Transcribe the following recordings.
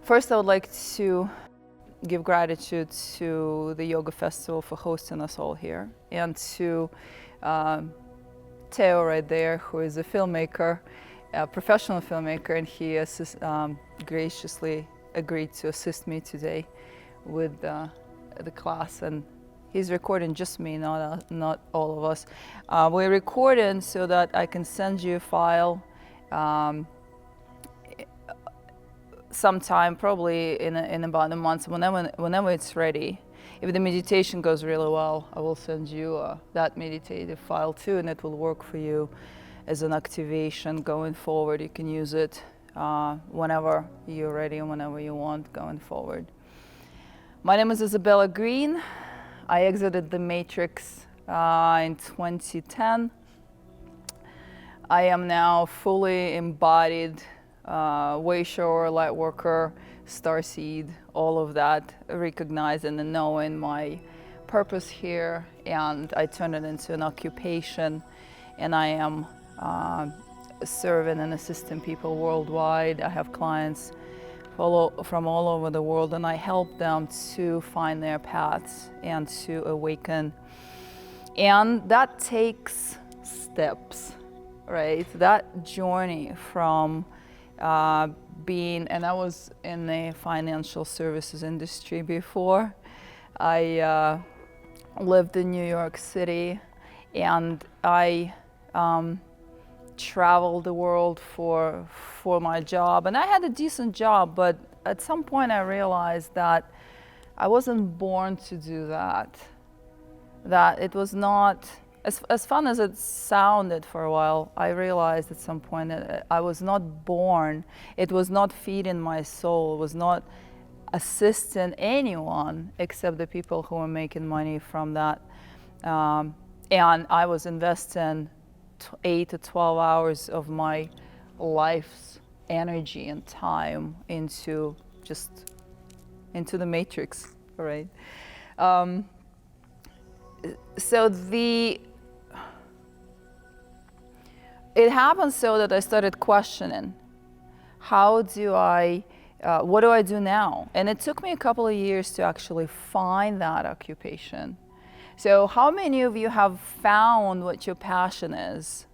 First, I would like to give gratitude to the Yoga Festival for hosting us all here, and to Theo right there, who is a filmmaker, a professional filmmaker, and he graciously agreed to assist me today with the class. And he's recording just me, not all of us. We're recording so that I can send you a file sometime, probably in about a month, whenever it's ready. If the meditation goes really well, I will send you that meditative file too, and it will work for you as an activation going forward. You can use it whenever you're ready and whenever you want going forward. My name is Isabella Greene. I exited the Matrix in 2010. I am now fully embodied Wayshower, Lightworker, Starseed, all of that, recognizing and knowing my purpose here, and I turned it into an occupation, and I am serving and assisting people worldwide. I have clients from all over the world, and I help them to find their paths and to awaken. And that takes steps, right? That journey from and I was in the financial services industry before. I lived in New York City, and I traveled the world for my job, and I had a decent job, but at some point I realized that I wasn't born to do that. That it was not, as fun as it sounded for a while, I realized at some point that I was not born, it was not feeding my soul, it was not assisting anyone except the people who were making money from that. And I was investing 8 to 12 hours of my life's energy and time into the Matrix, right? So it happened so that I started questioning, what do I do now? And it took me a couple of years to actually find that occupation. So how many of you have found what your passion is?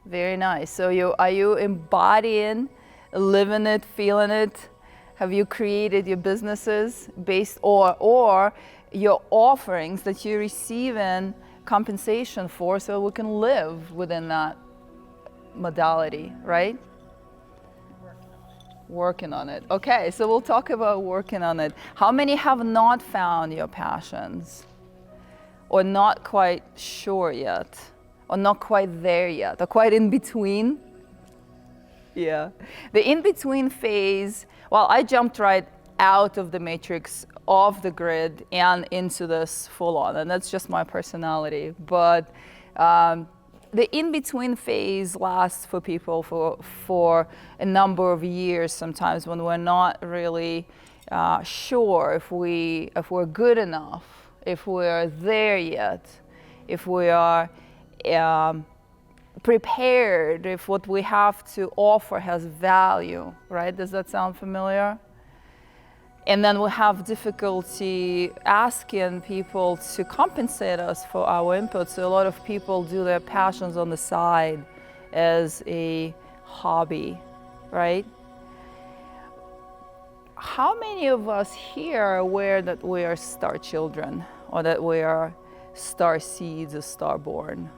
Very nice. So are you embodying, living it, feeling it? Have you created your businesses based, or your offerings that you're receiving compensation for, so we can live within that modality, right? Working on it. Okay, so we'll talk about working on it. How many have not found your passions, or not quite sure yet, or not quite there yet, or quite in between? Yeah, the in-between phase, well, I jumped right out of the Matrix, off the grid, and into this full-on, and that's just my personality. But the in-between phase lasts for people for a number of years sometimes, when we're not really sure if we're good enough, if we're there yet, if we are prepared, if what we have to offer has value, right? Does that sound familiar? And then we have difficulty asking people to compensate us for our input. So a lot of people do their passions on the side as a hobby, right? How many of us here are aware that we are star children, or that we are star seeds or star born?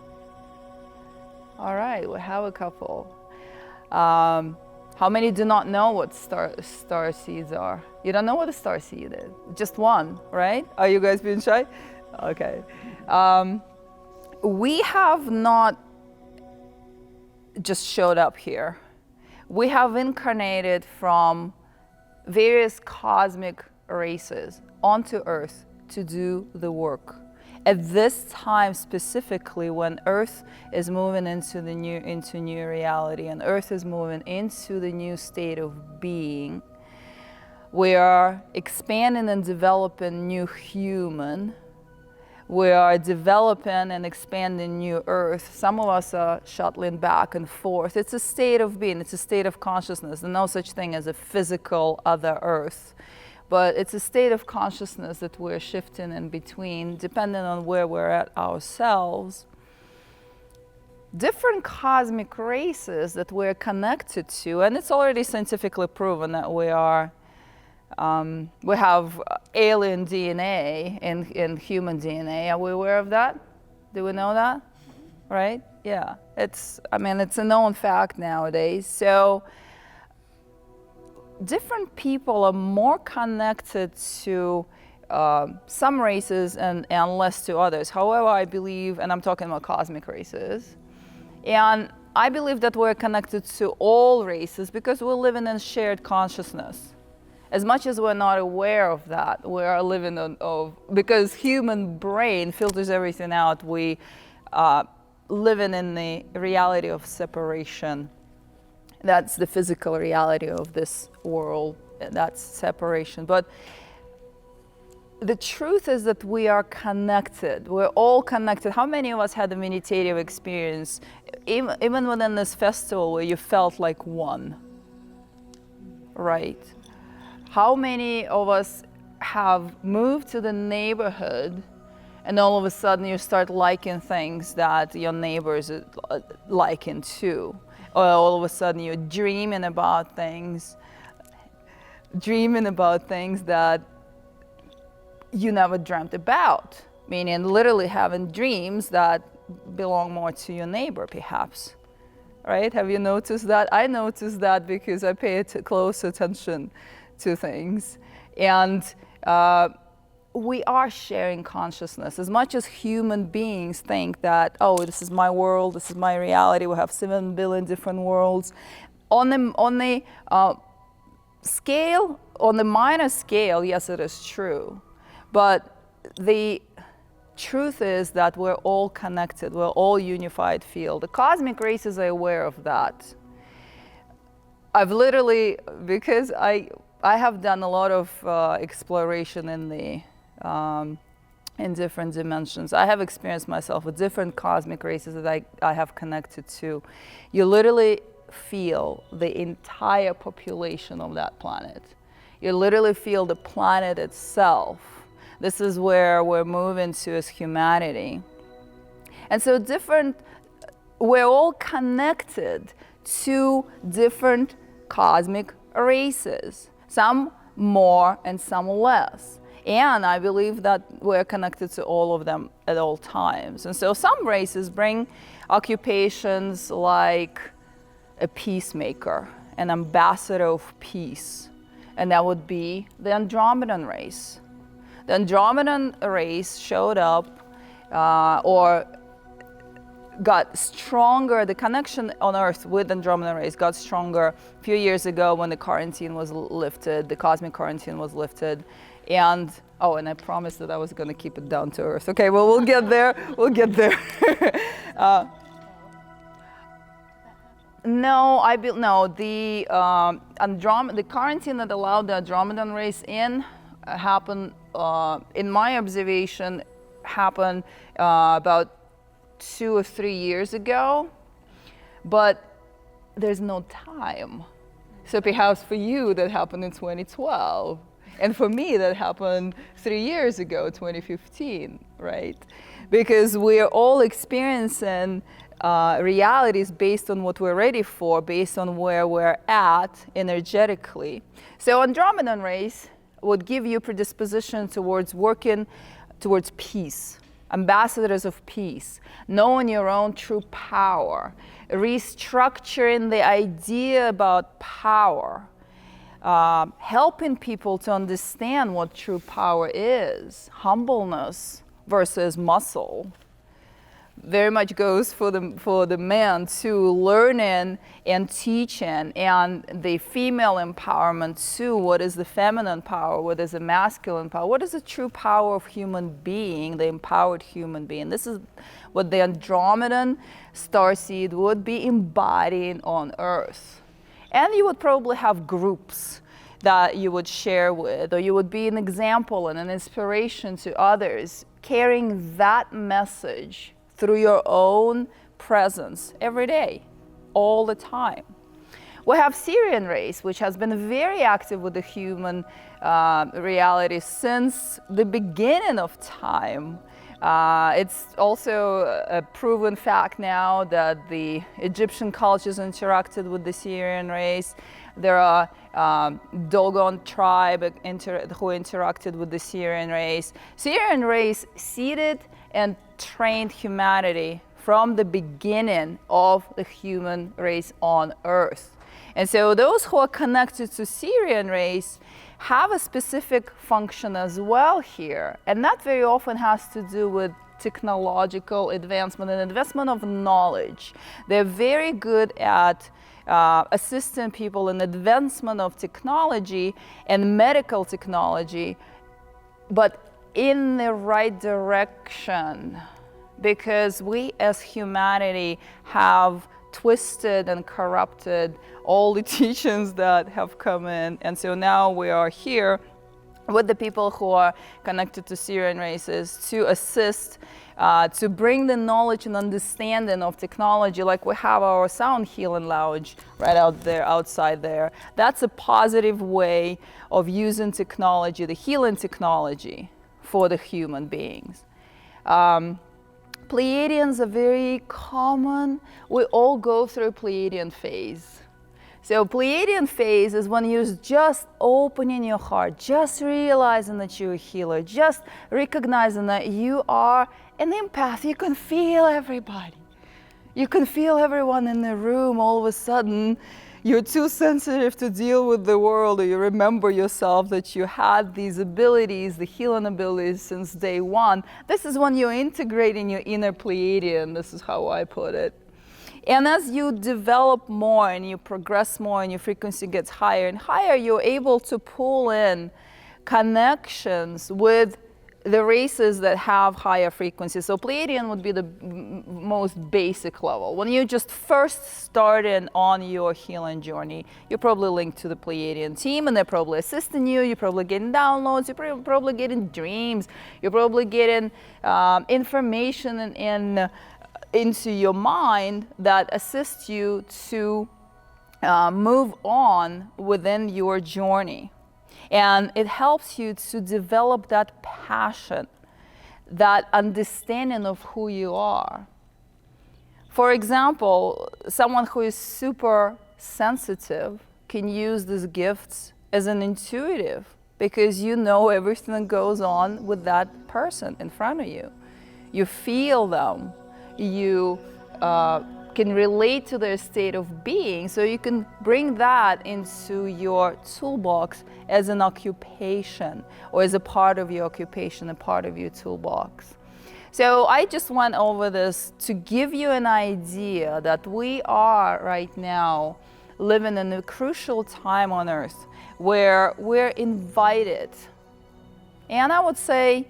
All right, we have a couple. How many do not know what star seeds are? You don't know what a star seed is? Just one, right? Are you guys being shy? Okay. We have not just showed up here. We have incarnated from various cosmic races onto Earth to do the work. At this time specifically, when Earth is moving into new reality, and Earth is moving into the new state of being, we are expanding and developing new human. We are developing and expanding new Earth. Some of us are shuttling back and forth. It's a state of being, it's a state of consciousness. There's no such thing as a physical other Earth. But it's a state of consciousness that we're shifting in between, depending on where we're at ourselves. Different cosmic races that we're connected to, and it's already scientifically proven that we have alien DNA in human DNA. Are we aware of that? Do we know that? Right? Yeah. It's a known fact nowadays. So different people are more connected to some races and less to others. However, I believe, and I'm talking about cosmic races, and I believe that we're connected to all races because we're living in shared consciousness. As much as we're not aware of that, we are living because human brain filters everything out, we living in the reality of separation. That's the physical reality of this world, that's separation. But the truth is that we are connected. We're all connected. How many of us had a meditative experience, even within this festival, where you felt like one, right? How many of us have moved to the neighborhood and all of a sudden you start liking things that your neighbors are liking too? Or all of a sudden you're dreaming about things that you never dreamt about, meaning literally having dreams that belong more to your neighbor, perhaps. Right? Have you noticed that? I noticed that because I pay close attention to things. And we are sharing consciousness. As much as human beings think that, oh, this is my world, this is my reality, we have 7 billion different worlds. On the scale, on the minor scale, yes, it is true. But the truth is that we're all connected, we're all unified field. The cosmic races are aware of that. I've literally, because I have done a lot of exploration in different dimensions. I have experienced myself with different cosmic races that I have connected to. You literally feel the entire population of that planet. You literally feel the planet itself. This is where we're moving to as humanity. And so we're all connected to different cosmic races, some more and some less. And I believe that we're connected to all of them at all times. And so some races bring occupations like a peacemaker, an ambassador of peace, and that would be the Andromedan race. The Andromedan race showed up or got stronger. The connection on Earth with the Andromedan race got stronger a few years ago when the quarantine was lifted, the cosmic quarantine was lifted. And I promised that I was going to keep it down to earth. Okay, well, we'll get there. We'll get there. The quarantine that allowed the Andromedan race in happened, in my observation, happened about 2 or 3 years ago, but there's no time. So perhaps for you that happened in 2012, and for me that happened 3 years ago, 2015, right? Because we're all experiencing realities based on what we're ready for, based on where we're at energetically. So Andromedan race would give you predisposition towards working towards peace, ambassadors of peace, knowing your own true power, restructuring the idea about power, helping people to understand what true power is, humbleness versus muscle. Very much goes for the man too, learning and teaching, and the female empowerment too. What is the feminine power? What is the masculine power? What is the true power of human being, the empowered human being? This is what the Andromedan starseed would be embodying on Earth. And you would probably have groups that you would share with, or you would be an example and an inspiration to others, carrying that message through your own presence every day, all the time. We have Syrian race, which has been very active with the human reality since the beginning of time. It's also a proven fact now that the Egyptian cultures interacted with the Syrian race. There are Dogon tribe who interacted with the Syrian race. Syrian race seeded and trained humanity from the beginning of the human race on Earth. And so those who are connected to Syrian race have a specific function as well here. And that very often has to do with technological advancement and advancement of knowledge. They're very good at assisting people in advancement of technology and medical technology, but in the right direction, because we as humanity have twisted and corrupted all the teachings that have come in. And so now we are here with the people who are connected to Syrian races to assist, to bring the knowledge and understanding of technology, like we have our sound healing lounge right out there, outside there. That's a positive way of using technology, the healing technology, for the human beings. Pleiadians are very common. We all go through a Pleiadian phase. So Pleiadian phase is when you're just opening your heart, just realizing that you're a healer, just recognizing that you are an empath. You can feel everybody. You can feel everyone in the room. All of a sudden, you're too sensitive to deal with the world, or you remember yourself that you had these abilities, the healing abilities, since day one. This is when you're integrating your inner Pleiadian. This is how I put it. And as you develop more and you progress more and your frequency gets higher and higher, you're able to pull in connections with the races that have higher frequencies. So Pleiadian would be the most basic level. When you just first starting on your healing journey, you're probably linked to the Pleiadian team, and they're probably assisting you. You're probably getting downloads. You're probably getting dreams. You're probably getting information into your mind that assists you to move on within your journey. And it helps you to develop that passion, that understanding of who you are. For example, someone who is super sensitive can use these gifts as an intuitive, because you know everything that goes on with that person in front of you. You feel them. You can relate to their state of being, so you can bring that into your toolbox as an occupation, or as a part of your occupation, a part of your toolbox. So I just went over this to give you an idea that we are right now living in a crucial time on Earth where we're invited, and I would say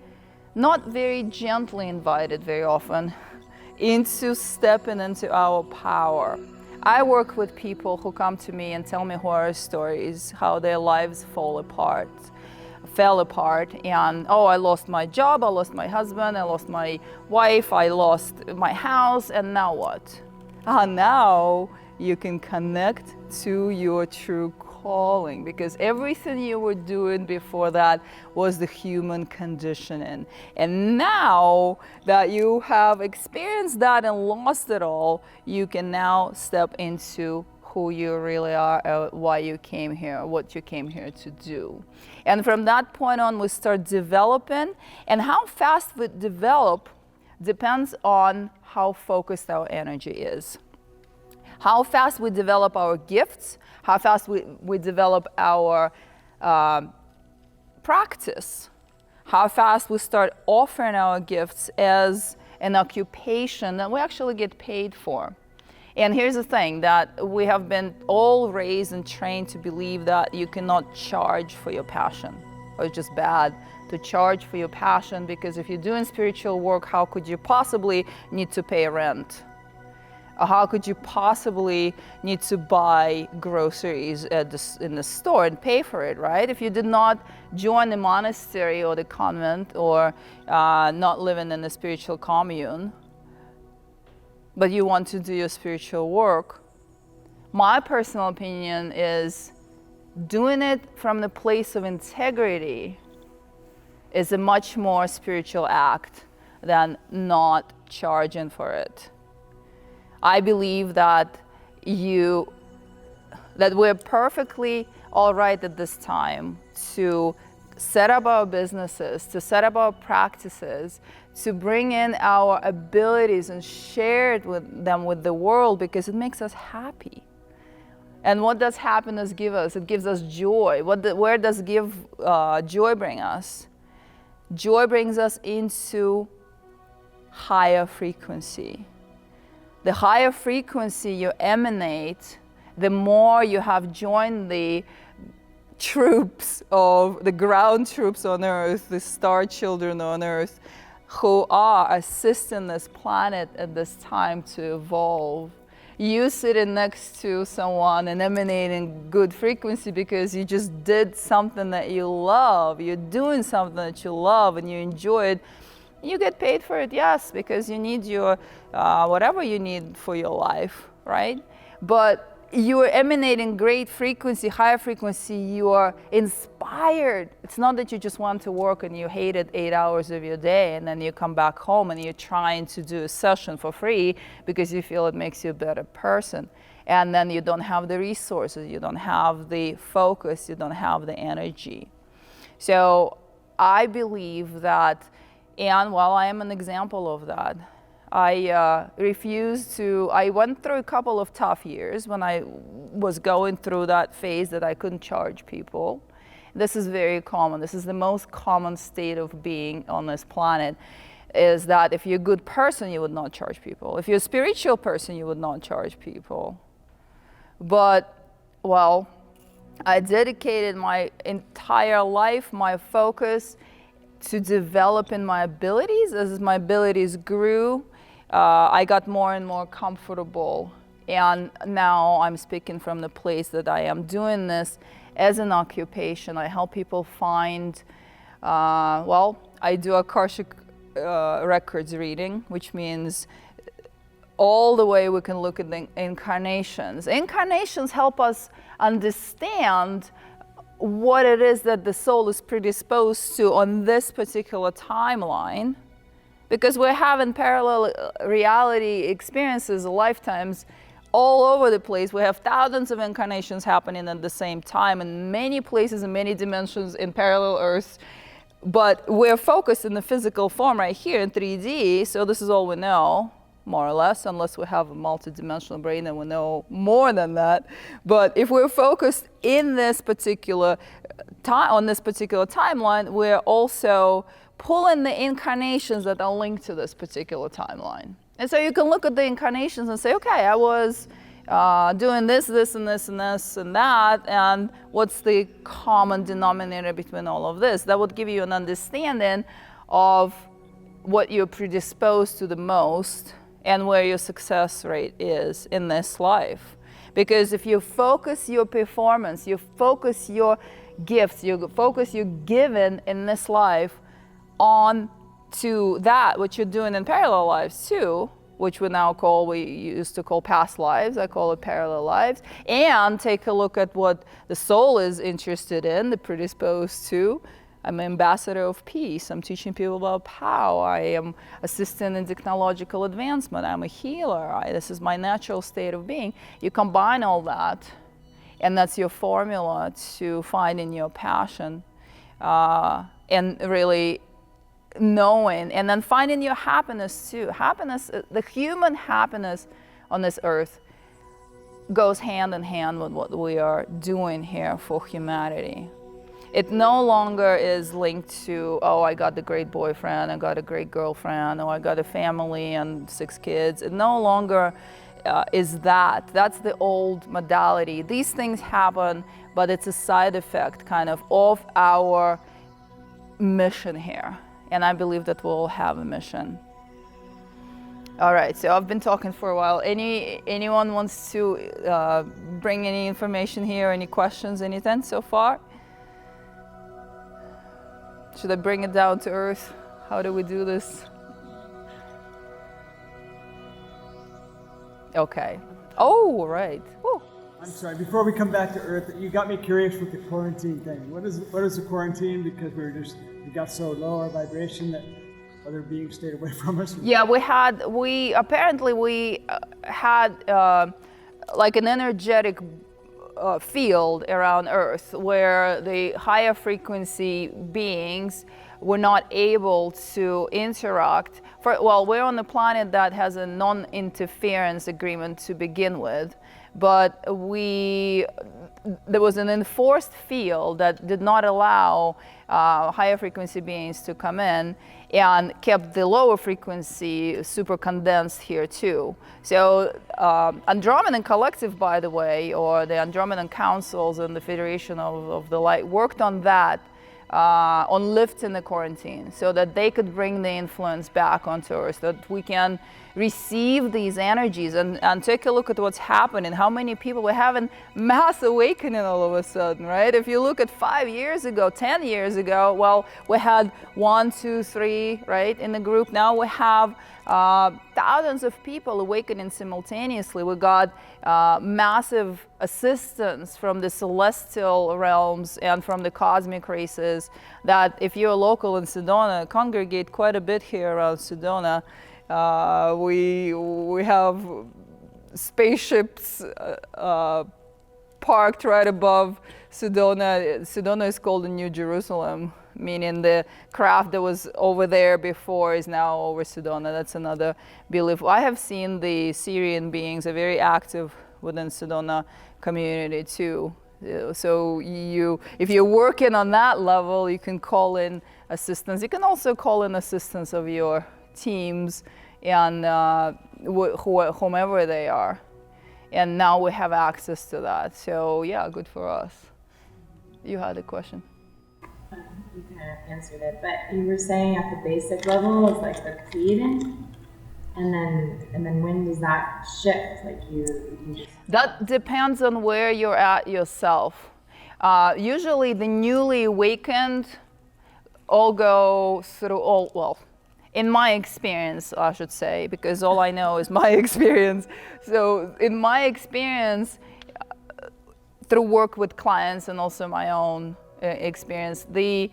not very gently invited very often, into stepping into our power. I work with people who come to me and tell me horror stories, how their lives fell apart, and oh, I lost my job, I lost my husband, I lost my wife, I lost my house, and now what? Now you can connect to your true calling, because everything you were doing before that was the human conditioning. And now that you have experienced that and lost it all, you can now step into who you really are, why you came here, what you came here to do. And from that point on, we start developing, and how fast we develop depends on how focused our energy is. How fast we develop our gifts, how fast we develop our practice, how fast we start offering our gifts as an occupation that we actually get paid for. And here's the thing, that we have been all raised and trained to believe that you cannot charge for your passion, or it's just bad to charge for your passion, because if you're doing spiritual work, how could you possibly need to pay rent? How could you possibly need to buy groceries in the store and pay for it, right? If you did not join the monastery or the convent, or not living in a spiritual commune, but you want to do your spiritual work, my personal opinion is doing it from the place of integrity is a much more spiritual act than not charging for it. I believe that we're perfectly all right at this time to set up our businesses, to set up our practices, to bring in our abilities and share them with the world, because it makes us happy. And what does happiness give us? It gives us joy. Where does joy bring us? Joy brings us into higher frequency. The higher frequency you emanate, the more you have joined the troops of the ground troops on Earth, the star children on Earth, who are assisting this planet at this time to evolve. You sitting next to someone and emanating good frequency because you just did something that you love. You're doing something that you love and you enjoy it. You get paid for it, yes, because you need your whatever you need for your life, right? But you are emanating great frequency, higher frequency. You are inspired. It's not that you just want to work and you hate it 8 hours of your day and then you come back home and you're trying to do a session for free because you feel it makes you a better person. And then you don't have the resources, you don't have the focus, you don't have the energy. So I believe that, and while I am an example of that, I went through a couple of tough years when I was going through that phase that I couldn't charge people. This is very common. This is the most common state of being on this planet, is that if you're a good person, you would not charge people. If you're a spiritual person, you would not charge people. But, well, I dedicated my entire life, my focus, to developing my abilities. As my abilities grew, I got more and more comfortable. And now I'm speaking from the place that I am doing this as an occupation. I help people find, I do Akashic records reading, which means all the way we can look at the incarnations. Incarnations help us understand what it is that the soul is predisposed to on this particular timeline, because we're having parallel reality experiences, lifetimes all over the place. We have thousands of incarnations happening at the same time in many places, in many dimensions, in parallel Earths. But we're focused in the physical form right here in 3D, so this is all we know, more or less, unless we have a multidimensional brain and we know more than that. But if we're focused in this particular time, on this particular timeline, we're also pulling the incarnations that are linked to this particular timeline. And so you can look at the incarnations and say, okay, I was doing this, this, and this, and this, and that, and what's the common denominator between all of this? That would give you an understanding of what you're predisposed to the most and where your success rate is in this life. Because if you focus your performance, you focus your gifts, you focus your giving in this life on to that, what you're doing in parallel lives too, which we used to call past lives, I call it parallel lives, and take a look at what the soul is interested in, the predisposed to. I'm an ambassador of peace. I'm teaching people about power. I am assisting in technological advancement. I'm a healer. This is my natural state of being. You combine all that, and that's your formula to finding your passion and really knowing, and then finding your happiness too. Happiness, the human happiness on this earth goes hand in hand with what we are doing here for humanity. It no longer is linked to, oh, I got the great boyfriend, I got a great girlfriend, or I got a family and 6 kids. It no longer is that. That's the old modality. These things happen, but it's a side effect kind of our mission here. And I believe that we'll have a mission. All right, so I've been talking for a while. Anyone wants to bring any information here, any questions, anything so far? Should I bring it down to earth? How do we do this? Okay. Oh, right. Woo. I'm sorry, before we come back to earth, you got me curious with the quarantine thing. What is the quarantine? Because we got so low our vibration that other beings stayed away from us? Yeah, we had like an energetic field around Earth where the higher frequency beings were not able to interact. Well, we're on a planet that has a non-interference agreement to begin with, but there was an enforced field that did not allow higher frequency beings to come in, and kept the lower frequency super condensed here too. So Andromedan Collective, by the way, or the Andromedan Councils and the Federation of the Light worked on that, on lifting the quarantine so that they could bring the influence back onto Earth, that we can receive these energies and take a look at what's happening. How many people we're having mass awakening all of a sudden, right? If you look at 5 years ago, 10 years ago, well, we had 1, 2, 3, right, in the group. Now we have thousands of people awakening simultaneously. We got massive assistance from the celestial realms and from the cosmic races that, if you're local in Sedona, congregate quite a bit here around Sedona. We have spaceships parked right above Sedona. Sedona is called the New Jerusalem, meaning the craft that was over there before is now over Sedona. That's another belief. I have seen the Syrian beings are very active within Sedona community too. So if you're working on that level, you can call in assistance. You can also call in assistance of your teams and whomever they are. And now we have access to that. So yeah, good for us. You had a question. You kind of answered it, but you were saying at the basic level is like the Pleiadian, and then when does that shift? Like you just... That depends on where you're at yourself. Usually the newly awakened all go through well, in my experience, I should say, because all I know is my experience. So in my experience, through work with clients and also my own experience, the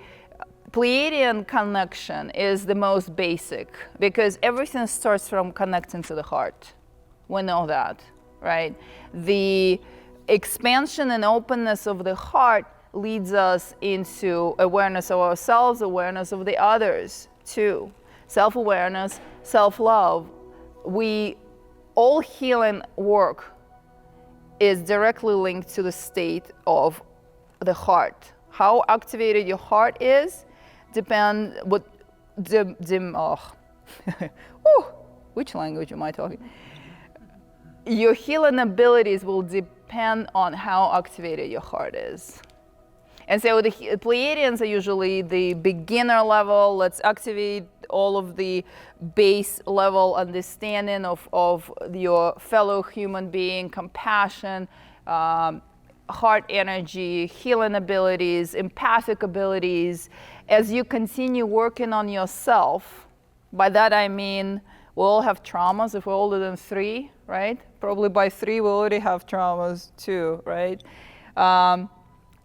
Pleiadian connection is the most basic, because everything starts from connecting to the heart. We know that, right? The expansion and openness of the heart leads us into awareness of ourselves, awareness of the others too. Self-awareness, self-love. All healing work is directly linked to the state of the heart. How activated your heart is depends which language am I talking? Your healing abilities will depend on how activated your heart is. And so the Pleiadians are usually the beginner level. Let's activate all of the base level understanding of your fellow human being, compassion, heart energy, healing abilities, empathic abilities. As you continue working on yourself, by that I mean we all have traumas. If we're older than 3, right? Probably by 3 we already have traumas too, right?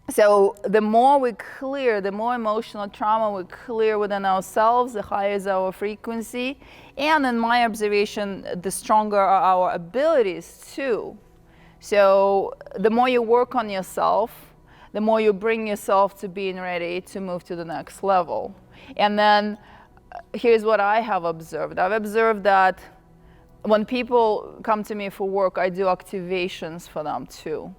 So the more we clear, the more emotional trauma we clear within ourselves, the higher is our frequency. And in my observation, the stronger are our abilities too. So the more you work on yourself, the more you bring yourself to being ready to move to the next level. And then here's what I have observed. I've observed that when people come to me for work, I do activations for them too.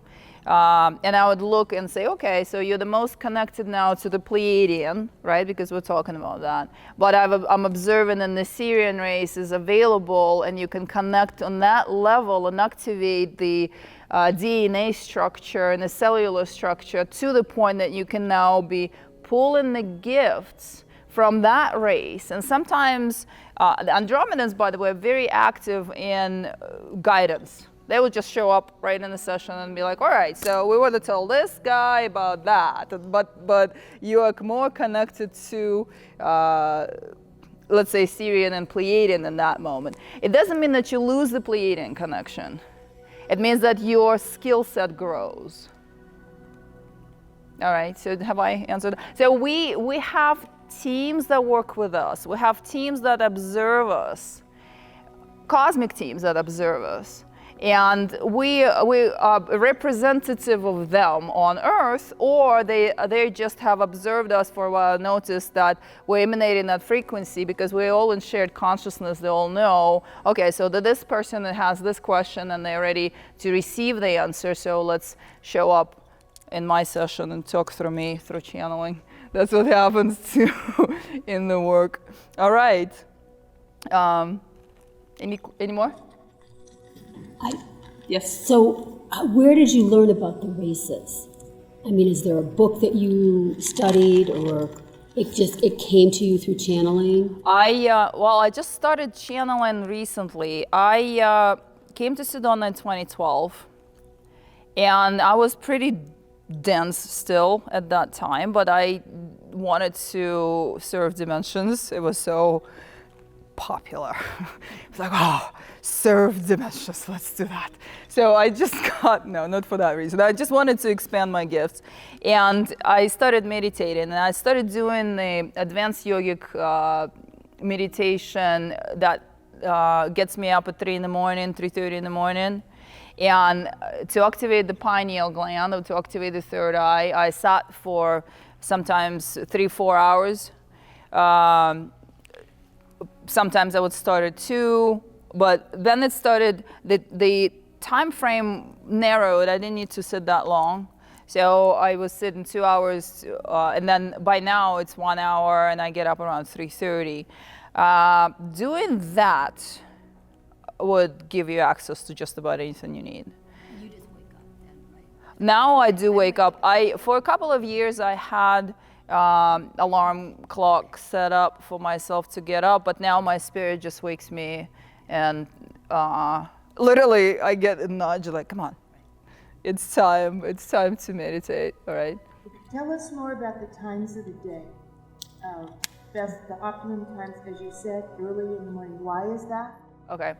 And I would look and say, okay, so you're the most connected now to the Pleiadian, right? Because we're talking about that. But I'm observing in the Syrian race is available, and you can connect on that level and activate the DNA structure and the cellular structure to the point that you can now be pulling the gifts from that race. And sometimes the Andromedans, by the way, are very active in guidance. They will just show up right in the session and be like, all right, so we want to tell this guy about that. But you are more connected to, let's say, Sirian and Pleiadian in that moment. It doesn't mean that you lose the Pleiadian connection. It means that your skill set grows. All right, so have I answered? So we have teams that work with us. We have teams that observe us, cosmic teams that observe us. And we are representative of them on Earth, or they just have observed us for a while, noticed that we're emanating that frequency because we're all in shared consciousness. They all know, okay, so that this person has this question and they're ready to receive the answer, so let's show up in my session and talk through me, through channeling. That's what happens too in the work. All right. Any more? Yes. So where did you learn about the races? I mean, is there a book that you studied, or it came to you through channeling? I just started channeling recently. I came to Sedona in 2012, and I was pretty dense still at that time, but I wanted to serve dimensions. It was so popular. It's like, oh, serve dimensions, let's do that. So I just got, no, not for that reason. I just wanted to expand my gifts. And I started meditating, and I started doing the advanced yogic meditation that gets me up at 3 in the morning, 3:30 in the morning. And to activate the pineal gland, or to activate the third eye, I sat for sometimes 3-4 hours. Sometimes I would start at 2, but then it started, the time frame narrowed. I didn't need to sit that long. So I was sitting 2 hours, and then by now it's 1 hour, and I get up around 3:30. Doing that would give you access to just about anything you need. You just wake up then, right? Now I do wake up. For a couple of years I had alarm clock set up for myself to get up, but now my spirit just wakes me, and literally I get a nudge like, come on, it's time to meditate. All right. Tell us more about the times of the day. The optimum times, as you said, early in the morning. Why is that? Okay.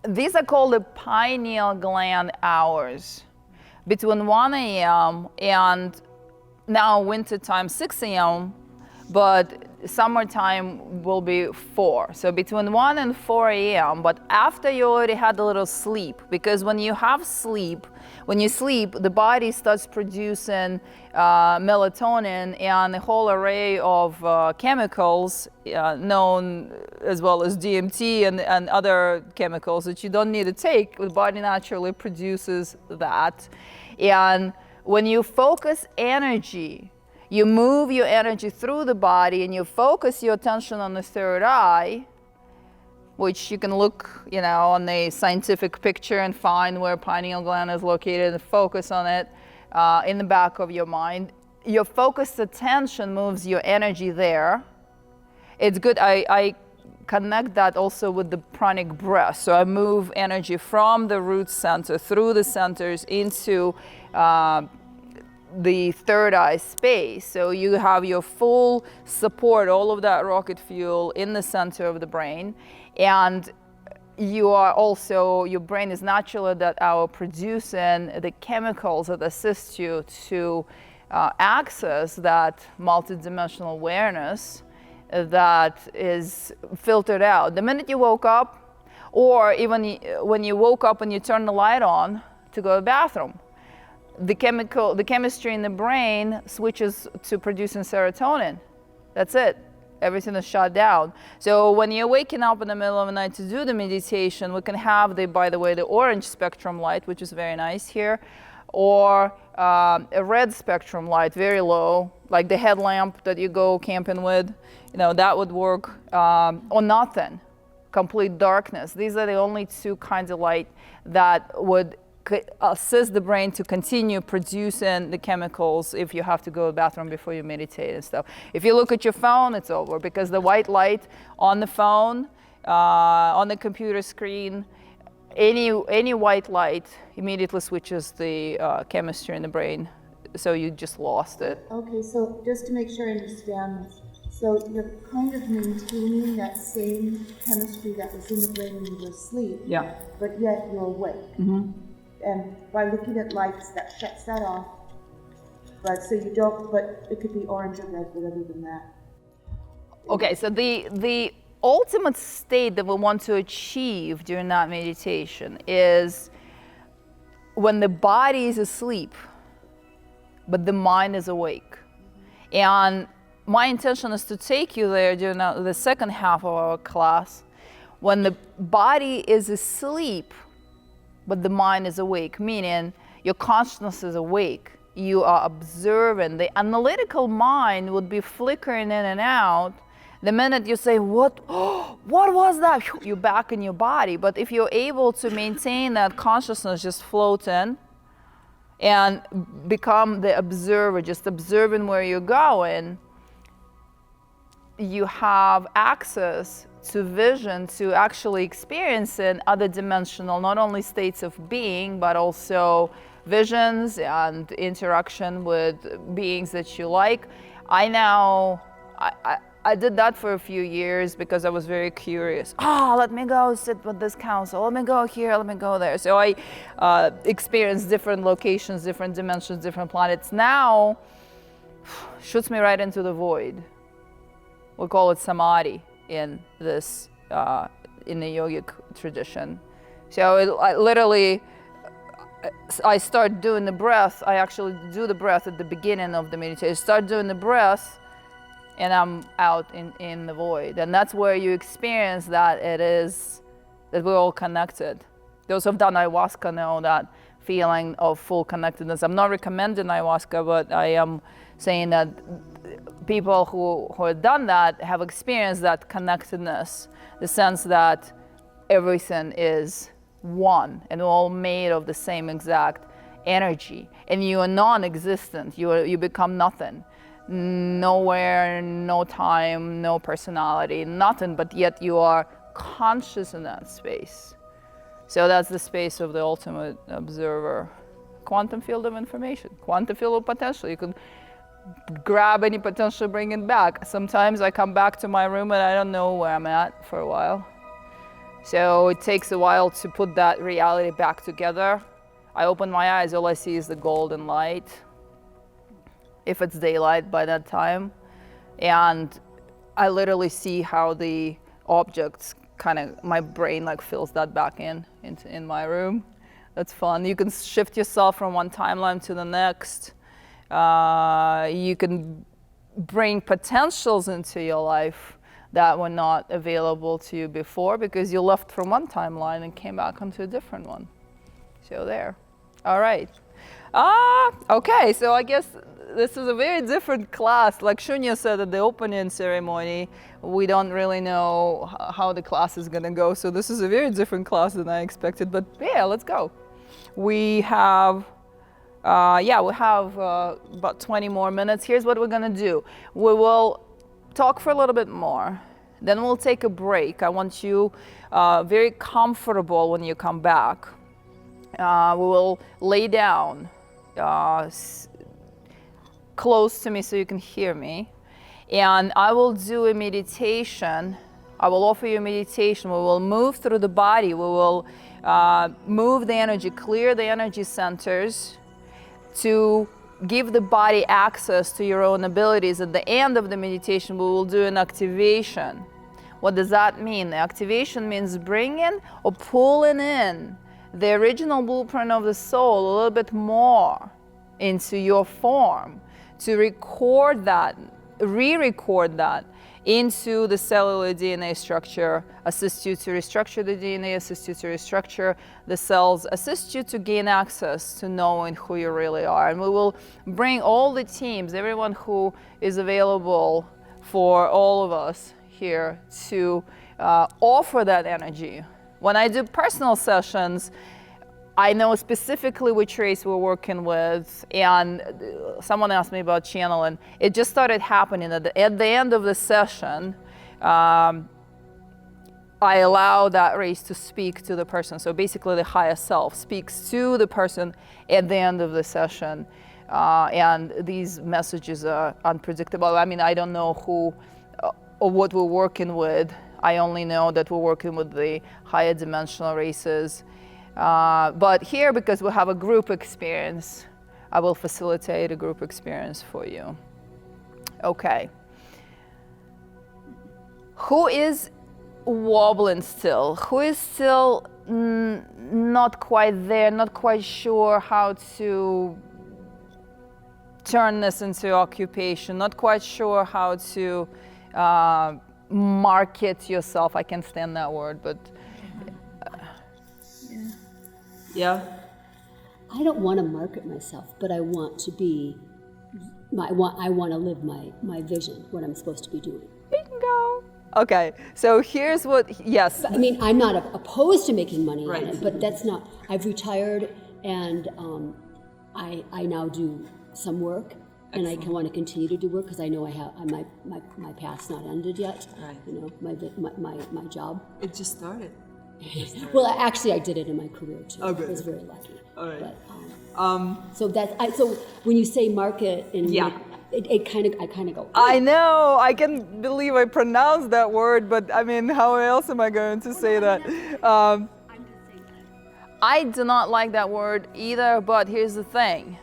These are called the pineal gland hours. Between 1 a.m. and now wintertime 6 a.m., but summertime will be 4. So between 1 and 4 a.m., but after you already had a little sleep, because when you sleep, the body starts producing melatonin and a whole array of chemicals known as well as DMT and other chemicals that you don't need to take. The body naturally produces that. And when you focus energy, you move your energy through the body and you focus your attention on the third eye, which you can look, on the scientific picture and find where pineal gland is located and focus on it in the back of your mind. Your focused attention moves your energy there. It's good. I connect that also with the pranic breath. So I move energy from the root center through the centers into the third eye space. So you have your full support, all of that rocket fuel in the center of the brain. And you are also, your brain is naturally that are producing the chemicals that assist you to access that multidimensional awareness that is filtered out. The minute you woke up, or even when you woke up and you turn the light on to go to the bathroom, the chemistry in the brain switches to producing serotonin. That's it. Everything is shut down. So when you're waking up in the middle of the night to do the meditation, we can have by the way, the orange spectrum light, which is very nice here, or a red spectrum light, very low, like the headlamp that you go camping with, that would work, or nothing, complete darkness. These are the only two kinds of light that would assist the brain to continue producing the chemicals if you have to go to the bathroom before you meditate and stuff. If you look at your phone, it's over, because the white light on the phone, on the computer screen, any white light immediately switches the chemistry in the brain, so you just lost it. Okay, so just to make sure I understand this, so you're kind of maintaining that same chemistry that was in the brain when you were asleep, Yeah. but yet you're awake. Mm-hmm. And by looking at lights, that shuts that off. But so you don't, but it could be orange or red, but other than that. Okay, so the ultimate state that we want to achieve during that meditation is when the body is asleep, but the mind is awake. And my intention is to take you there during the second half of our class, when the body is asleep, but the mind is awake, meaning your consciousness is awake. You are observing. The analytical mind would be flickering in and out. The minute you say, what was that? You're back in your body. But if you're able to maintain that consciousness just floating and become the observer, just observing where you're going, you have access to vision, to actually experiencing other dimensional, not only states of being, but also visions and interaction with beings that you like. I did that for a few years because I was very curious. Let me go sit with this council. Let me go here, let me go there. So I experienced different locations, different dimensions, different planets. Now, shoots me right into the void. We call it samadhi in this, in the yogic tradition. So I start doing the breath. I actually do the breath at the beginning of the meditation. Start doing the breath, and I'm out in the void. And that's where you experience that that we're all connected. Those who've done ayahuasca know that feeling of full connectedness. I'm not recommending ayahuasca, but I am saying that people who have done that have experienced that connectedness, the sense that everything is one and all made of the same exact energy, and you are non-existent. You become nothing. Nowhere, no time, no personality, nothing, but yet you are conscious in that space. So that's the space of the ultimate observer. Quantum field of information, quantum field of potential. You could grab any potential, bring it back. Sometimes I come back to my room and I don't know where I'm at for a while. So it takes a while to put that reality back together. I open my eyes, all I see is the golden light, if it's daylight by that time. And I literally see how the objects my brain fills that back in my room. That's fun. You can shift yourself from one timeline to the next. You can bring potentials into your life that were not available to you before because you left from one timeline and came back onto a different one. So there. All right. Okay, so I guess this is a very different class. Like Shunya said at the opening ceremony, we don't really know how the class is gonna go. So this is a very different class than I expected, but yeah, let's go. We have about 20 more minutes. Here's what we're gonna do. We will talk for a little bit more. Then we'll take a break. I want you very comfortable when you come back. We will lay down close to me so you can hear me. And I will do a meditation. I will offer you a meditation. We will move through the body. We will move the energy, clear the energy centers to give the body access to your own abilities. At the end of the meditation, we will do an activation. What does that mean? The activation means bringing or pulling in the original blueprint of the soul a little bit more into your form, to record that, re-record that into the cellular DNA structure, assist you to restructure the DNA, assist you to restructure the cells, assist you to gain access to knowing who you really are. And we will bring all the teams, everyone who is available for all of us here to offer that energy. When I do personal sessions, I know specifically which race we're working with, and someone asked me about channeling. It just started happening at the end of the session. I allow that race to speak to the person. So basically the higher self speaks to the person at the end of the session. And these messages are unpredictable. I mean, I don't know who or what we're working with. I only know that we're working with the higher dimensional races. But here, because we have a group experience, I will facilitate a group experience for you. Okay. Who is wobbling still? Who is still not quite there, not quite sure how to turn this into occupation, not quite sure how to market yourself? I can't stand that word, but yeah. I don't want to market myself, but I want to be. I want to live my vision, what I'm supposed to be doing. Bingo. Okay, so here's what, yes. I mean, I'm not opposed to making money Right. on it, but that's not. I've retired, and I now do some work, and I can want to continue to do work because I know I have my path's not ended yet. Right. You know, my job. It just started. Well, actually, I did it in my career too. Oh, good. I was very lucky. All right. But, So so when you say market and Yeah. I kind of go. I know, I can't believe I pronounced that word, but I mean, how else am I going to say that? I do not like that word either, but here's the thing.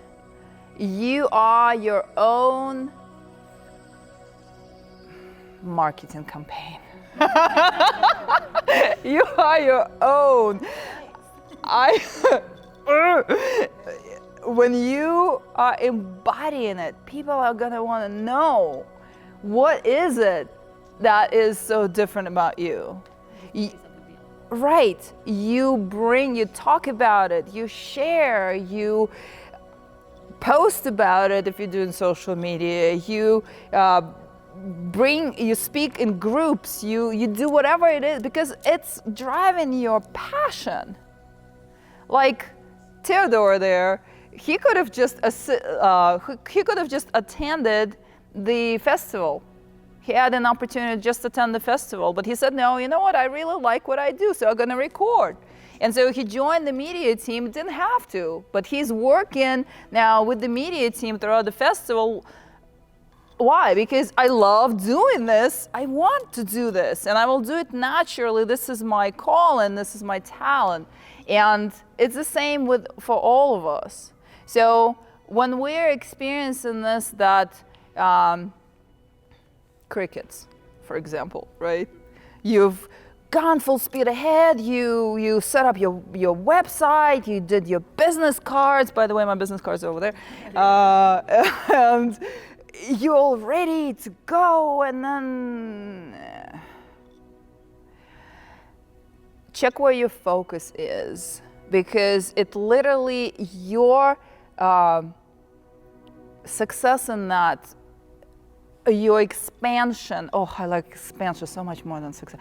You are your own marketing campaign. You are your own. When you are embodying it, people are gonna want to know, what is it that is so different about you? Right, you talk about it, you share, you post about it if you're doing social media, you speak in groups, you do whatever it is because it's driving your passion. Like Theodore there, he could have just attended the festival. He had an opportunity to just attend the festival, but he said, no, you know what, I really like what I do, so I'm gonna record. And so he joined the media team, didn't have to, but he's working now with the media team throughout the festival. Why? Because I love doing this, I want to do this, and I will do it naturally. This is my calling, this is my talent. And it's the same for all of us. So when we're experiencing this, that crickets, for example, right? You've gone full speed ahead, you set up your website, you did your business cards. By the way, my business cards are over there. And you're all ready to go, and then check where your focus is, because it literally, your success in that, your expansion, I like expansion so much more than success.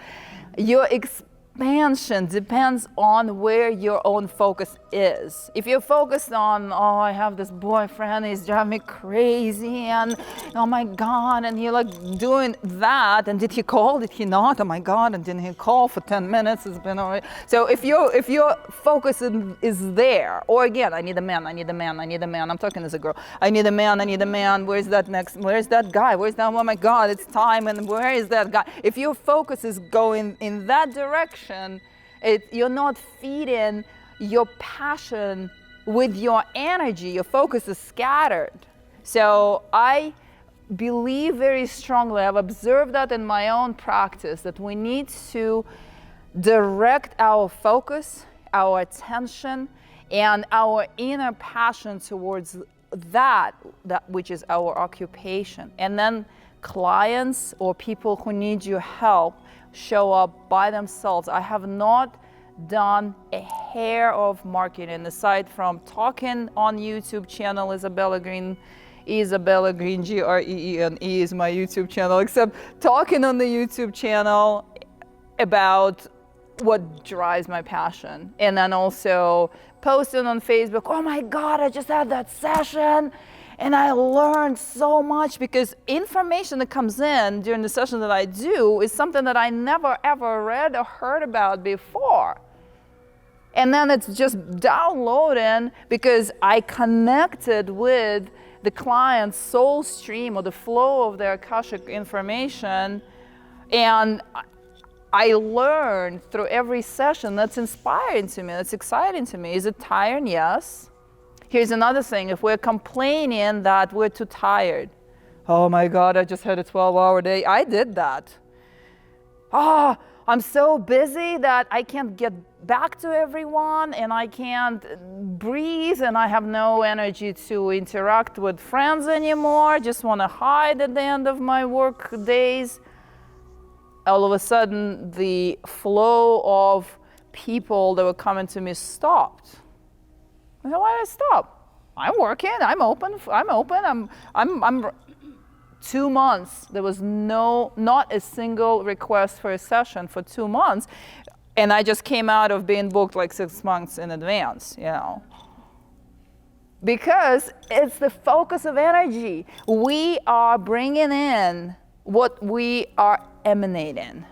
Your expansion depends on where your own focus is. If you're focused on, I have this boyfriend, he's driving me crazy, and oh my God, and you're like doing that, and did he call, did he not, oh my God, and didn't he call for 10 minutes, it's been already. So if your focus is there, or again, I need a man, I'm talking as a girl, I need a man, where's that guy, oh my God, it's time, and where is that guy? If your focus is going in that direction, you're not feeding your passion with your energy. Your focus is scattered. So I believe very strongly, I've observed that in my own practice, that we need to direct our focus, our attention, and our inner passion towards that which is our occupation. And then clients or people who need your help show up by themselves. I have not done a hair of marketing aside from talking on YouTube channel, Isabella Greene, Greene is my YouTube channel, except talking on the YouTube channel about what drives my passion, and then also posting on Facebook, oh my God, I just had that session and I learned so much, because information that comes in during the session that I do is something that I never ever read or heard about before. And then it's just downloading because I connected with the client's soul stream or the flow of their Akashic information. And I learned through every session. That's inspiring to me. That's exciting to me. Is it tiring? Yes. Here's another thing. If we're complaining that we're too tired. Oh my God, I just had a 12-hour day. I did that. Oh, I'm so busy that I can't get back to everyone and I can't breathe and I have no energy to interact with friends anymore. Just want to hide at the end of my work days. All of a sudden, the flow of people that were coming to me stopped. I said, why did it stop? I'm working. I'm open. I'm 2 months. There was not a single request for a session for 2 months. And I just came out of being booked like 6 months in advance, you know. Because it's the focus of energy. We are bringing in what we are emanating.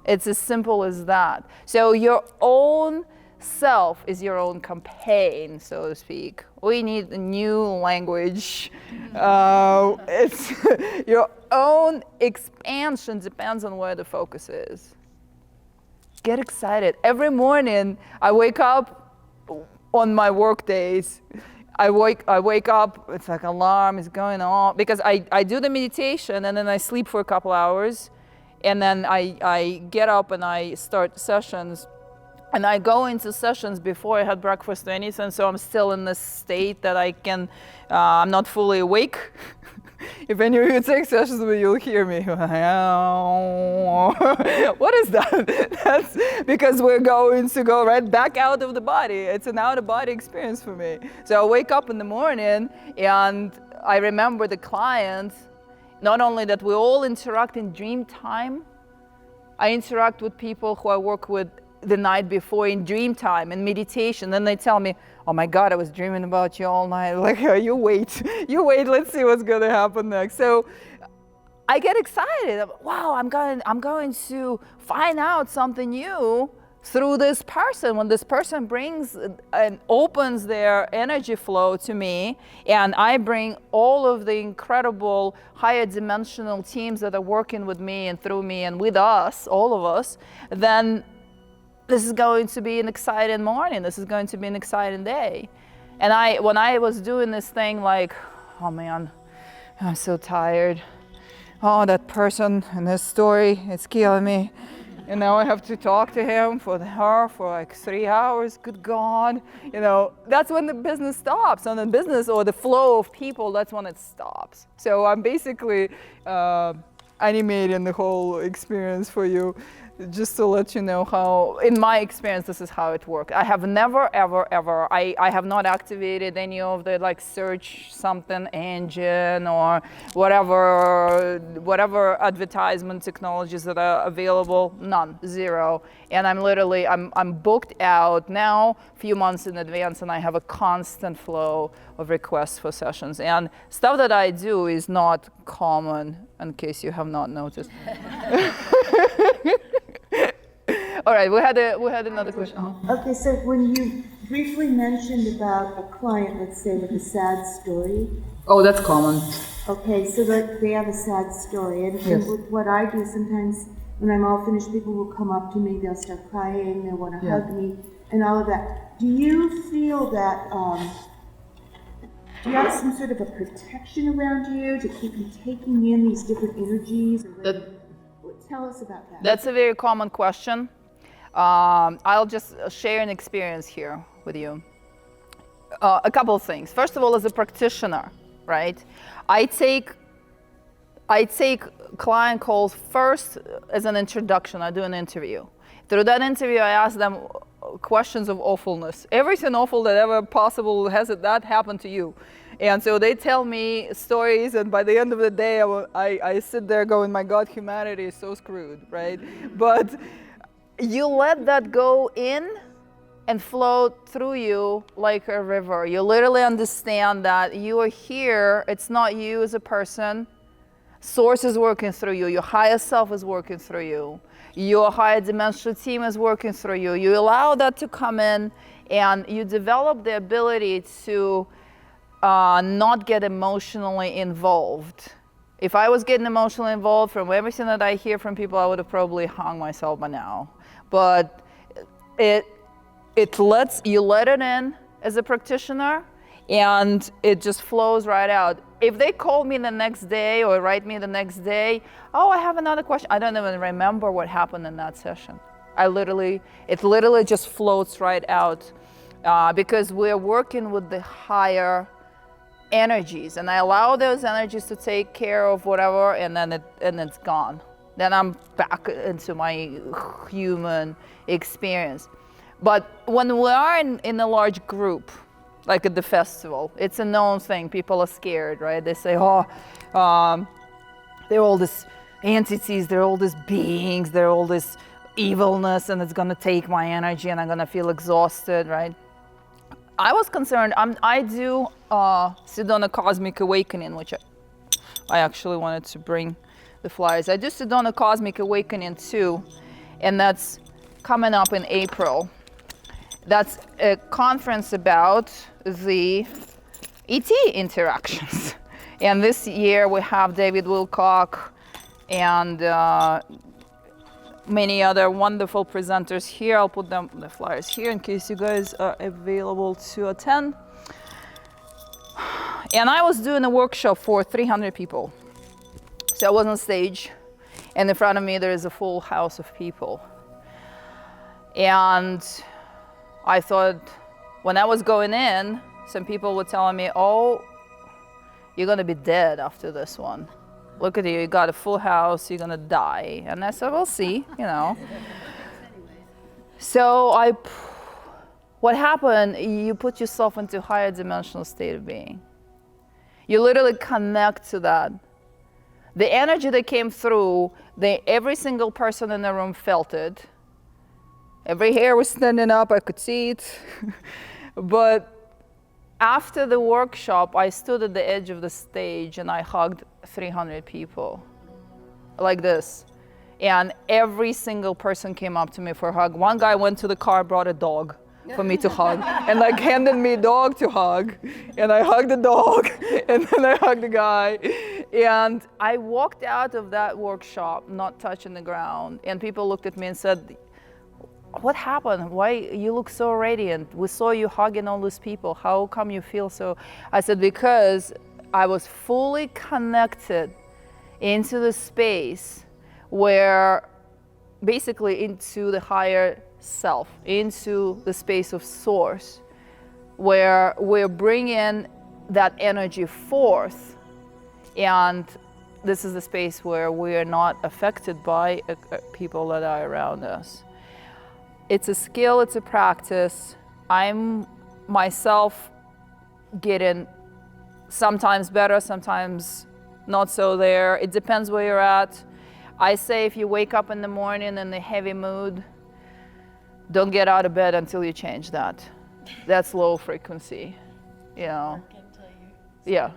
It's as simple as that. So your own self is your own campaign, so to speak. We need a new language. It's your own expansion depends on where the focus is. Get excited. Every morning I wake up on my work days. I wake up, it's like alarm is going on, because I do the meditation and then I sleep for a couple hours, and then I get up and I start sessions. And I go into sessions before I had breakfast or anything, so I'm still in this state that I'm not fully awake. If any of you take sessions with me, you'll hear me. What is that? That's because we're going to go right back out of the body. It's an out-of-body experience for me. So I wake up in the morning and I remember the clients, not only that we all interact in dream time, I interact with people who I work with the night before in dream time and meditation. Then they tell me, oh my God, I was dreaming about you all night. Like, you wait, let's see what's gonna happen next. So I get excited. Wow, I'm going to find out something new through this person. When this person brings and opens their energy flow to me, and I bring all of the incredible higher dimensional teams that are working with me and through me and with us, all of us, then this is going to be an exciting morning. This is going to be an exciting day. And when I was doing this thing, like, oh man, I'm so tired. Oh, that person and his story, it's killing me. And now I have to talk to him for like 3 hours. Good God. You know, that's when the business stops. And the business or the flow of people, that's when it stops. So I'm basically animating the whole experience for you, just to let you know how, in my experience, this is how it works. I have never, ever, ever, I have not activated any of the like search something engine or whatever advertisement technologies that are available. None, zero. And I'm booked out now a few months in advance, and I have a constant flow of requests for sessions. And stuff that I do is not common, in case you have not noticed. All right, we had another question. Okay, so when you briefly mentioned about a client, let's say, with a sad story. Oh, that's common. Okay, so that they have a sad story. And Yes. with what I do, sometimes when I'm all finished, people will come up to me, they'll start crying, they'll want to hug me, and all of that. Do you feel that, do you have some sort of a protection around you to keep you taking in these different energies? Tell us about that. That's a very common question. I'll just share an experience here with you. A couple of things. First of all, as a practitioner, right? I take client calls first as an introduction. I do an interview. Through that interview, I ask them questions of awfulness. Everything awful that ever possible that happened to you. And so they tell me stories, and by the end of the day, I sit there going, my God, humanity is so screwed, right? But you let that go in, and flow through you like a river. You literally understand that you are here. It's not you as a person. Source is working through you. Your higher self is working through you. Your higher dimensional team is working through you. You allow that to come in, and you develop the ability to not get emotionally involved. If I was getting emotionally involved from everything that I hear from people, I would have probably hung myself by now. But it lets you let it in as a practitioner, and it just flows right out. If they call me the next day or write me the next day, oh, I have another question, I don't even remember what happened in that session. It literally just floats right out because we're working with the higher energies, and I allow those energies to take care of whatever, and then it's gone. Then I'm back into my human experience. But when we are in a large group, like at the festival, it's a known thing. People are scared, right? They say, oh, they're all these entities, they're all these beings, they're all this evilness, and it's gonna take my energy, and I'm gonna feel exhausted, right? I was concerned. I do Sedona Cosmic Awakening, which I actually wanted to bring the flyers. I do Sedona Cosmic Awakening too, and that's coming up in April. That's a conference about the ET interactions. And this year we have David Wilcock and many other wonderful presenters here. I'll put the flyers here in case you guys are available to attend. And I was doing a workshop for 300 people. So I was on stage, and in front of me there is a full house of people. And I thought, when I was going in, some people were telling me, oh, you're gonna be dead after this one. Look at you, you got a full house, you're gonna die. And I said, we'll see, you know. So what happened, you put yourself into a higher dimensional state of being. You literally connect to that. The energy that came through, every single person in the room felt it. Every hair was standing up, I could see it. But after the workshop, I stood at the edge of the stage and I hugged 300 people, like this. And every single person came up to me for a hug. One guy went to the car, brought a dog for me to hug, and like handed me a dog to hug. And I hugged the dog, and then I hugged the guy. And I walked out of that workshop not touching the ground. And people looked at me and said, what happened? Why you look so radiant? We saw you hugging all these people. How come you feel so? I said, because I was fully connected into the space where, basically into the higher self, into the space of source, where we're bringing that energy forth. And this is the space where we are not affected by people that are around us. It's a skill, it's a practice. I'm myself getting sometimes better, sometimes not so there. It depends where you're at. I say if you wake up in the morning in a heavy mood, don't get out of bed until you change that. That's low frequency, you know. Yeah.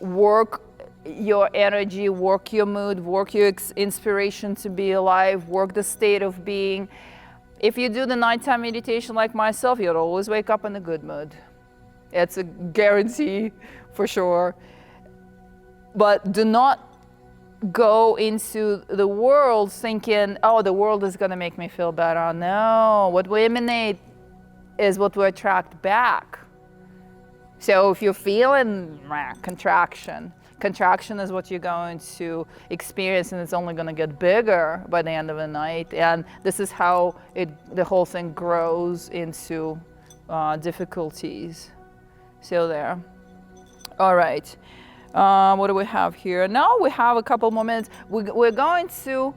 Work your energy, work your mood, work your inspiration to be alive, work the state of being. If you do the nighttime meditation like myself, you'll always wake up in a good mood. It's a guarantee for sure. But do not go into the world thinking, oh, the world is going to make me feel better. No, what we emanate is what we attract back. So if you're feeling contraction is what you're going to experience, and it's only going to get bigger by the end of the night. And this is how the whole thing grows into difficulties. So there. All right. What do we have here? Now we have a couple more minutes. We're going to,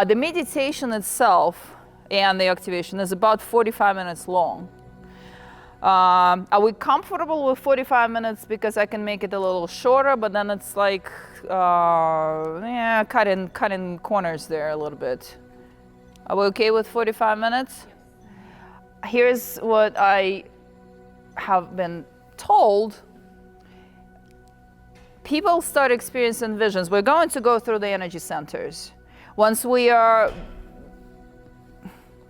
the meditation itself and the activation is about 45 minutes long. Are we comfortable with 45 minutes? Because I can make it a little shorter, but then it's like, cutting corners there a little bit. Are we okay with 45 minutes? here's what I have been told. People start experiencing visions. We're going to go through the energy centers. Once we are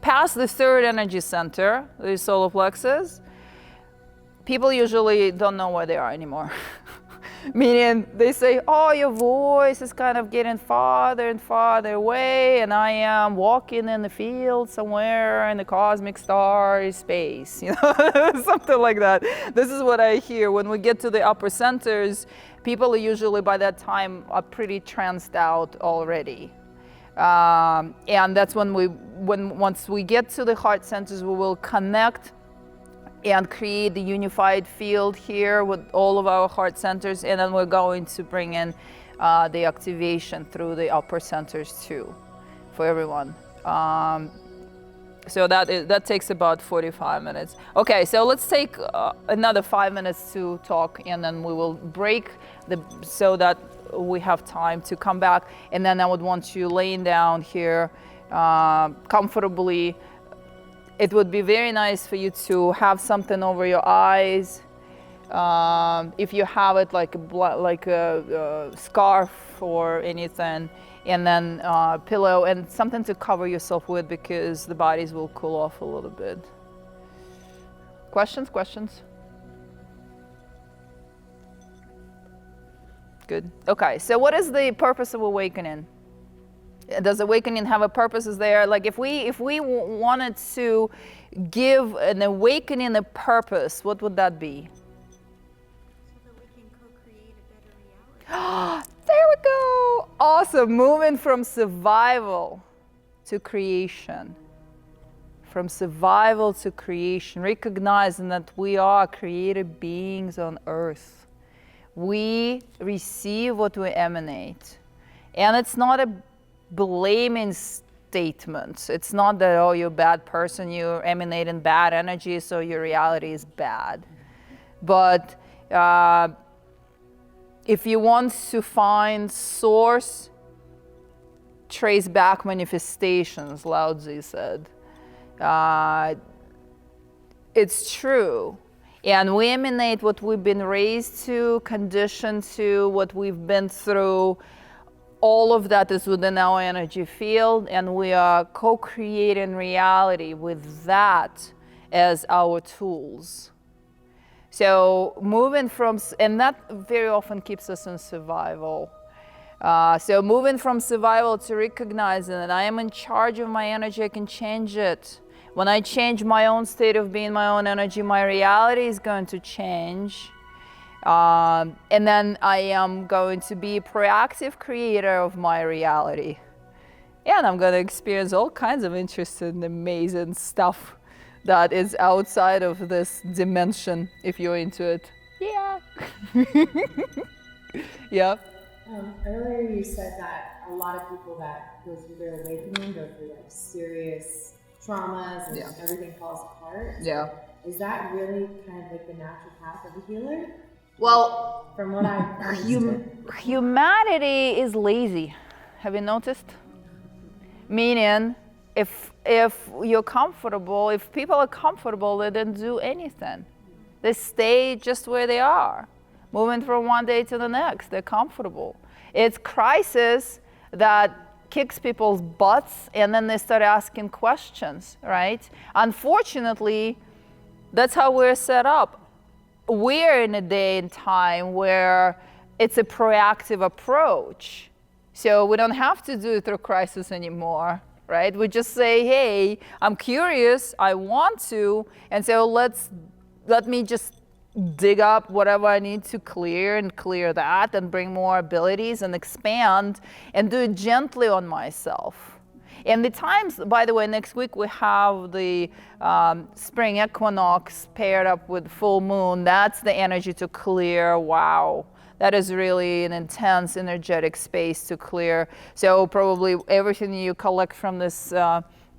past the third energy center, the solar plexus, people usually don't know where they are anymore. Meaning they say, oh, your voice is kind of getting farther and farther away, and I am walking in the field somewhere in the cosmic star space, you know, something like that. This is what I hear. When we get to the upper centers, people are usually by that time are pretty tranced out already. And that's when once we get to the heart centers, we will connect and create the unified field here with all of our heart centers, and then we're going to bring in the activation through the upper centers too, for everyone. So that takes about 45 minutes. Okay, so let's take another 5 minutes to talk, and then we will break so that we have time to come back. And then I would want you laying down here comfortably. It would be very nice for you to have something over your eyes. If you have it like a scarf or anything, and then pillow and something to cover yourself with, because the bodies will cool off a little bit. Questions? Good. Okay, so what is the purpose of awakening? Does awakening have a purpose? Is there, like, if we wanted to give an awakening a purpose, what would that be? So that we can co-create a better reality. There we go. Awesome. Moving from survival to creation. From survival to creation. Recognizing that we are created beings on earth. We receive what we emanate. And it's not a blaming statement. It's not that, oh, you're a bad person, you're emanating bad energy, so your reality is bad. But if you want to find source, trace back manifestations, Lao Tzu said. It's true. And we emanate what we've been raised to, conditioned to, what we've been through. All of that is within our energy field, and we are co-creating reality with that as our tools. So moving from, and that very often keeps us in survival. So moving from survival to recognizing that I am in charge of my energy, I can change it. When I change my own state of being, my own energy, my reality is going to change. And then I am going to be a proactive creator of my reality. And I'm going to experience all kinds of interesting, amazing stuff that is outside of this dimension, if you're into it. Yeah. Yeah. Earlier you said that a lot of people that go through their awakening go through like serious traumas and everything falls apart. Yeah. Is that really kind of like the natural path of a healer? Well, from what I understood. Humanity is lazy. Have you noticed? Meaning, if you're comfortable, if people are comfortable, they don't do anything. They stay just where they are, moving from one day to the next. They're comfortable. It's crisis that kicks people's butts, and then they start asking questions, right? Unfortunately, that's how we're set up. We're in a day and time where it's a proactive approach. So we don't have to do it through crisis anymore, right? We just say, hey, I'm curious, I want to, and so let me just dig up whatever I need to clear and clear that and bring more abilities and expand and do it gently on myself. And the times, by the way, next week we have the spring equinox paired up with full moon. That's the energy to clear. Wow. That is really an intense energetic space to clear. So probably everything you collect from this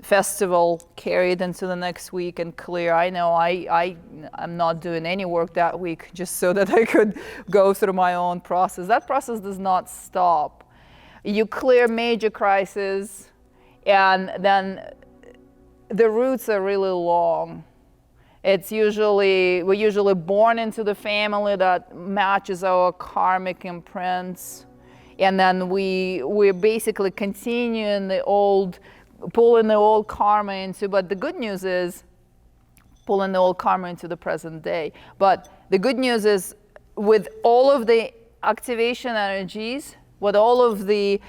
festival carry it into the next week and clear. I know I'm not doing any work that week just so that I could go through my own process. That process does not stop. You clear major crises, and then the roots are really long. We're usually born into the family that matches our karmic imprints. And then we're basically continuing pulling the old karma into, but the good news is pulling the old karma into the present day. But the good news is with all of the activation energies, with all of the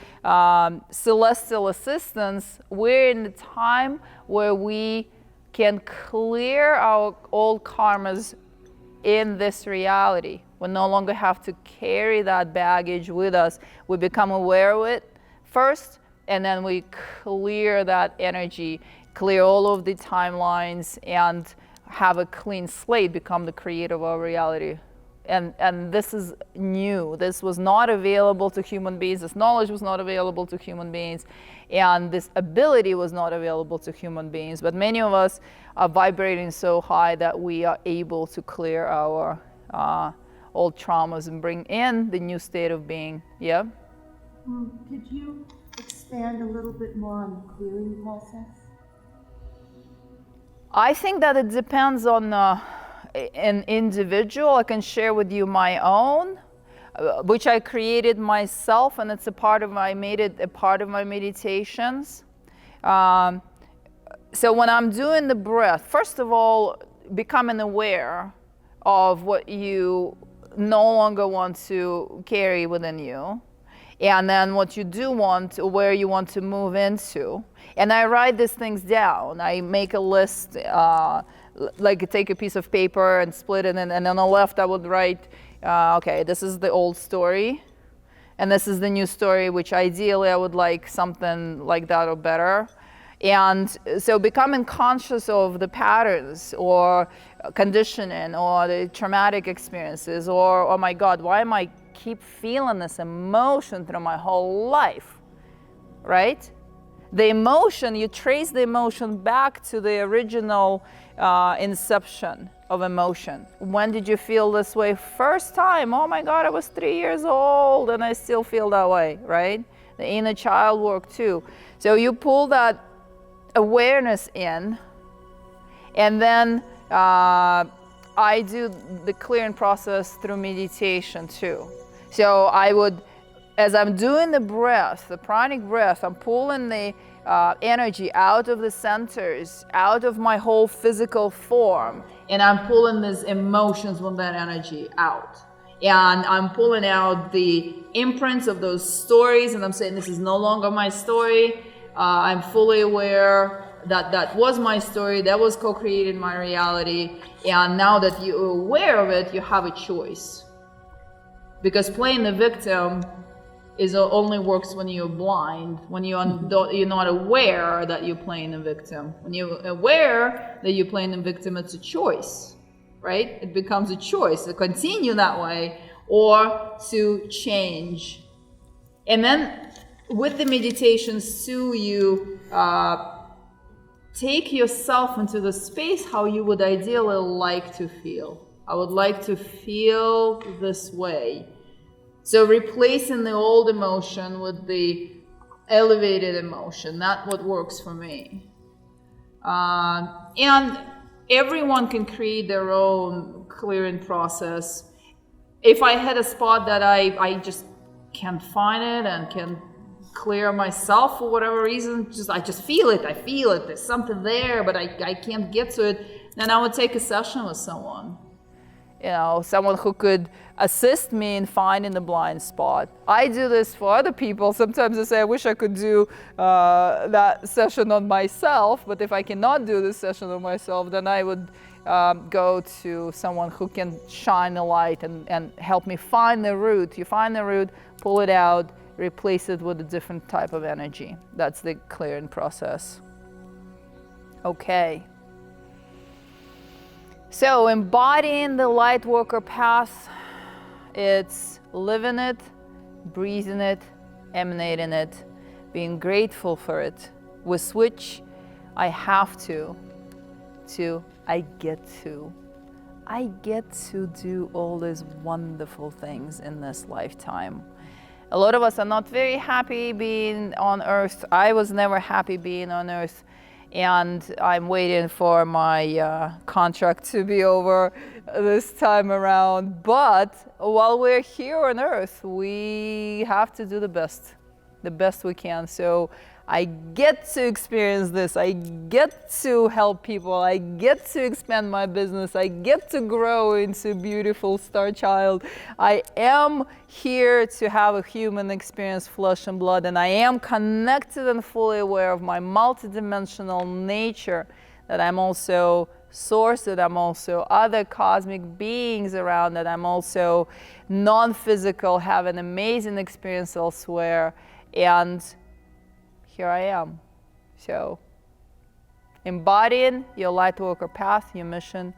celestial assistance, we're in the time where we can clear our old karmas in this reality. We no longer have to carry that baggage with us. We become aware of it first, and then we clear that energy, clear all of the timelines, and have a clean slate, become the creator of our reality. And this is new. This was not available to human beings. This knowledge was not available to human beings. And this ability was not available to human beings. But many of us are vibrating so high that we are able to clear our old traumas and bring in the new state of being. Yeah? Could you expand a little bit more on the clearing process? I think that it depends on an individual. I can share with you my own, which I created myself, and it's I made it a part of my meditations. So when I'm doing the breath, first of all, becoming aware of what you no longer want to carry within you, and then what you do want, where you want to move into. And I write these things down. I make a list, like take a piece of paper and split it, and on the left I would write, okay, this is the old story, and this is the new story, which ideally I would like something like that or better. And so becoming conscious of the patterns or conditioning or the traumatic experiences, or, oh my God, why am I keep feeling this emotion through my whole life, right? The emotion, you trace the emotion back to the original inception of emotion. When did you feel this way first time? Oh my God, I was 3 years old and I still feel that way, right? The inner child work too. So you pull that awareness in, and then I do the clearing process through meditation too. So I would, as I'm doing the breath, the pranic breath, I'm pulling the energy out of the centers, out of my whole physical form, and I'm pulling these emotions with that energy out. And I'm pulling out the imprints of those stories, and I'm saying this is no longer my story. I'm fully aware that that was my story, that was co-created my reality, and now that you're aware of it, you have a choice. Because playing the victim only works when you're blind, when you're not aware that you're playing the victim. When you're aware that you're playing the victim, it's a choice, right? It becomes a choice to continue that way or to change. And then with the meditations too, you take yourself into the space how you would ideally like to feel. I would like to feel this way. So replacing the old emotion with the elevated emotion, that's what works for me. And everyone can create their own clearing process. If I had a spot that I just can't find it and can clear myself for whatever reason, I just feel it, there's something there, but I can't get to it, then I would take a session with someone. Someone who could assist me in finding the blind spot. I do this for other people. Sometimes I say, I wish I could do that session on myself, but if I cannot do this session on myself, then I would go to someone who can shine a light and help me find the root. You find the root, pull it out, replace it with a different type of energy. That's the clearing process. Okay. So embodying the Lightworker path, it's living it, breathing it, emanating it, being grateful for it, with which I have to I get to. I get to do all these wonderful things in this lifetime. A lot of us are not very happy being on earth. I was never happy being on earth. And I'm waiting for my contract to be over this time around. But while we're here on Earth, we have to do the best we can. So I get to experience this. I get to help people. I get to expand my business. I get to grow into a beautiful star child. I am here to have a human experience, flesh and blood, and I am connected and fully aware of my multidimensional nature, that I'm also source, that I'm also other cosmic beings around, that I'm also non-physical, have an amazing experience elsewhere, and here I am. So, embodying your Lightworker path, your mission,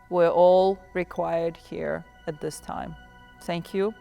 we're all required here at this time. Thank you.